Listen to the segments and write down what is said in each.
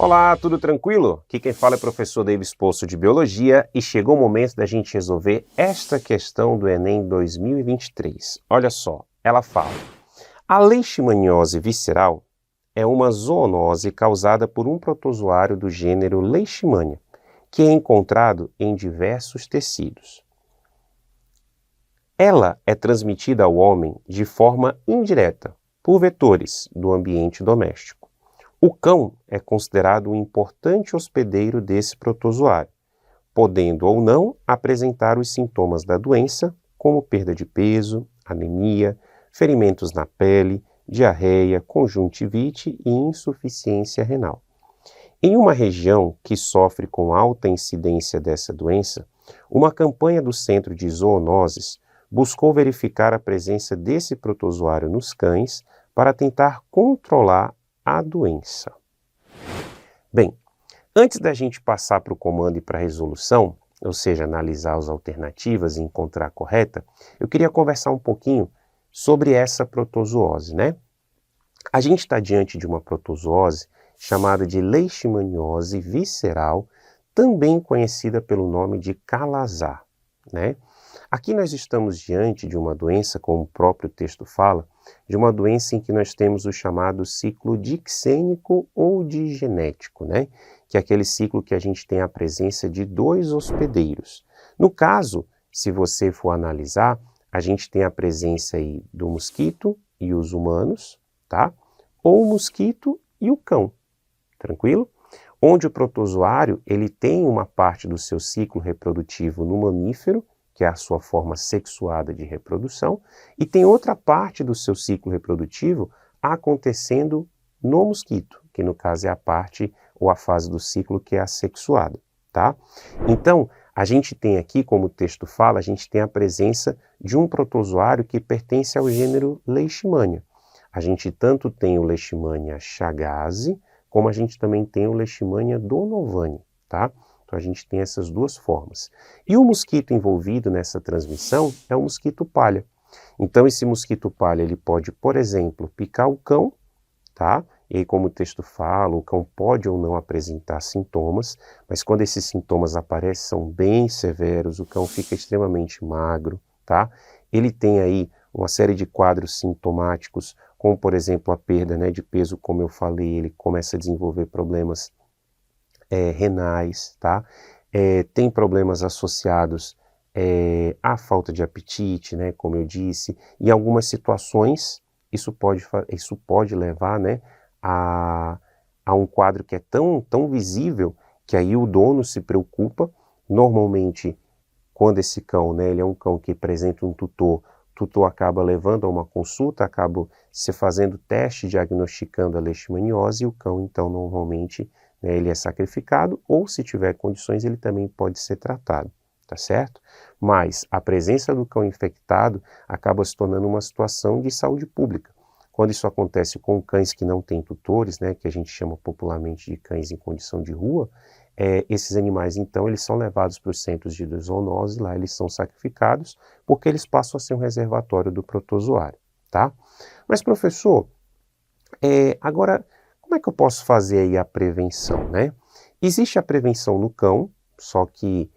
Olá, tudo tranquilo? Aqui quem fala é o professor Davis Poço de Biologia e chegou o momento da gente resolver esta questão do Enem 2023. Olha só, ela fala: a leishmaniose visceral é uma zoonose causada por um protozoário do gênero Leishmania, que é encontrado em diversos tecidos. Ela é transmitida ao homem de forma indireta, por vetores do ambiente doméstico. O cão é considerado um importante hospedeiro desse protozoário, podendo ou não apresentar os sintomas da doença, como perda de peso, anemia, ferimentos na pele, diarreia, conjuntivite e insuficiência renal. Em uma região que sofre com alta incidência dessa doença, uma campanha do Centro de Zoonoses buscou verificar a presença desse protozoário nos cães para tentar controlar a doença. Bem, antes da gente passar para o comando e para a resolução, ou seja, analisar as alternativas e encontrar a correta, eu queria conversar um pouquinho sobre essa protozoose, né? A gente está diante de uma protozoose chamada de leishmaniose visceral, também conhecida pelo nome de calazar, né? Aqui nós estamos diante de uma doença, como o próprio texto fala, de uma doença em que nós temos o chamado ciclo dixênico ou digenético, né? Que é aquele ciclo que a gente tem a presença de dois hospedeiros. No caso, se você for analisar, a gente tem a presença aí do mosquito e os humanos, tá? Ou o mosquito e o cão, tranquilo? Onde o protozoário, ele tem uma parte do seu ciclo reprodutivo no mamífero, que é a sua forma sexuada de reprodução, e tem outra parte do seu ciclo reprodutivo acontecendo no mosquito, que no caso é a parte ou a fase do ciclo que é assexuada, tá? Então, a gente tem aqui, como o texto fala, a gente tem a presença de um protozoário que pertence ao gênero Leishmania. A gente tanto tem o Leishmania chagas, como a gente também tem o Leishmania donovani, tá? Então a gente tem essas duas formas. E o mosquito envolvido nessa transmissão é o mosquito palha. Então esse mosquito palha, ele pode, por exemplo, picar o cão, tá? E aí, como o texto fala, o cão pode ou não apresentar sintomas, mas quando esses sintomas aparecem, são bem severos, o cão fica extremamente magro, tá? Ele tem aí uma série de quadros sintomáticos, como por exemplo a perda, né, de peso, como eu falei, ele começa a desenvolver problemas renais, tá? Tem problemas associados à falta de apetite, né, como eu disse. Em algumas situações, isso pode levar, né, a um quadro que é tão visível que aí o dono se preocupa. Normalmente, quando esse cão, né, ele é um cão que apresenta um tutor, o tutor acaba levando a uma consulta, acaba se fazendo teste diagnosticando a leishmaniose e o cão, então, normalmente, né, ele é sacrificado ou, se tiver condições, ele também pode ser tratado, tá certo? Mas a presença do cão infectado acaba se tornando uma situação de saúde pública. Quando isso acontece com cães que não têm tutores, né, que a gente chama popularmente de cães em condição de rua, esses animais, então, eles são levados para os centros de zoonose, lá eles são sacrificados, porque eles passam a ser um reservatório do protozoário, tá? Mas, professor, agora, como é que eu posso fazer aí a prevenção, né? Existe a prevenção no cão, só que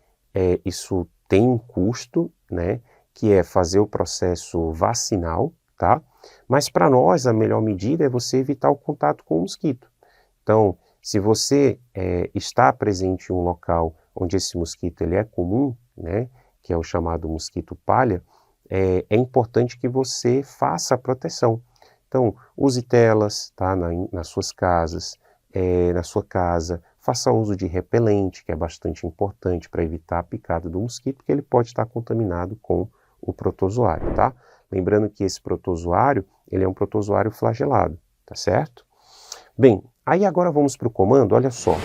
isso tem um custo, né? Que é fazer o processo vacinal, tá? Mas para nós a melhor medida é você evitar o contato com o mosquito. Então, se você está presente em um local onde esse mosquito ele é comum, né? Que é o chamado mosquito palha, é importante que você faça a proteção. Então, use telas, tá, nas suas casas, na sua casa, faça uso de repelente, que é bastante importante para evitar a picada do mosquito, porque ele pode estar contaminado com o protozoário, tá? Lembrando que esse protozoário, ele é um protozoário flagelado, tá certo? Bem, aí agora vamos para o comando, olha só.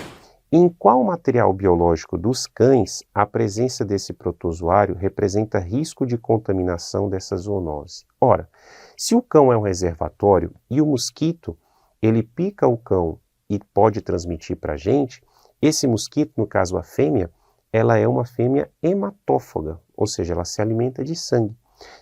Em qual material biológico dos cães a presença desse protozoário representa risco de contaminação dessa zoonose? Ora, se o cão é um reservatório e o mosquito, ele pica o cão e pode transmitir para a gente, esse mosquito, no caso a fêmea, ela é uma fêmea hematófaga, ou seja, ela se alimenta de sangue.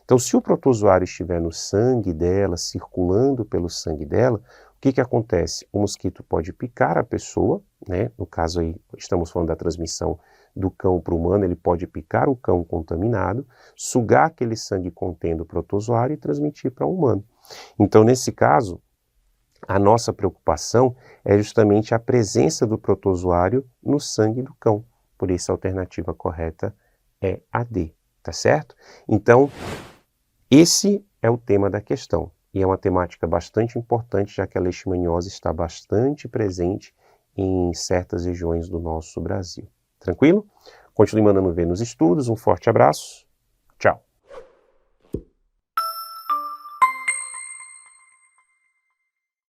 Então, se o protozoário estiver no sangue dela, circulando pelo sangue dela, o que acontece? O mosquito pode picar a pessoa, né? No caso aí, estamos falando da transmissão do cão para o humano, ele pode picar o cão contaminado, sugar aquele sangue contendo o protozoário e transmitir para o humano. Então, nesse caso, a nossa preocupação é justamente a presença do protozoário no sangue do cão. Por isso, a alternativa correta é a D, tá certo? Então, esse é o tema da questão. E é uma temática bastante importante, já que a leishmaniose está bastante presente em certas regiões do nosso Brasil. Tranquilo? Continue mandando ver nos estudos. Um forte abraço. Tchau.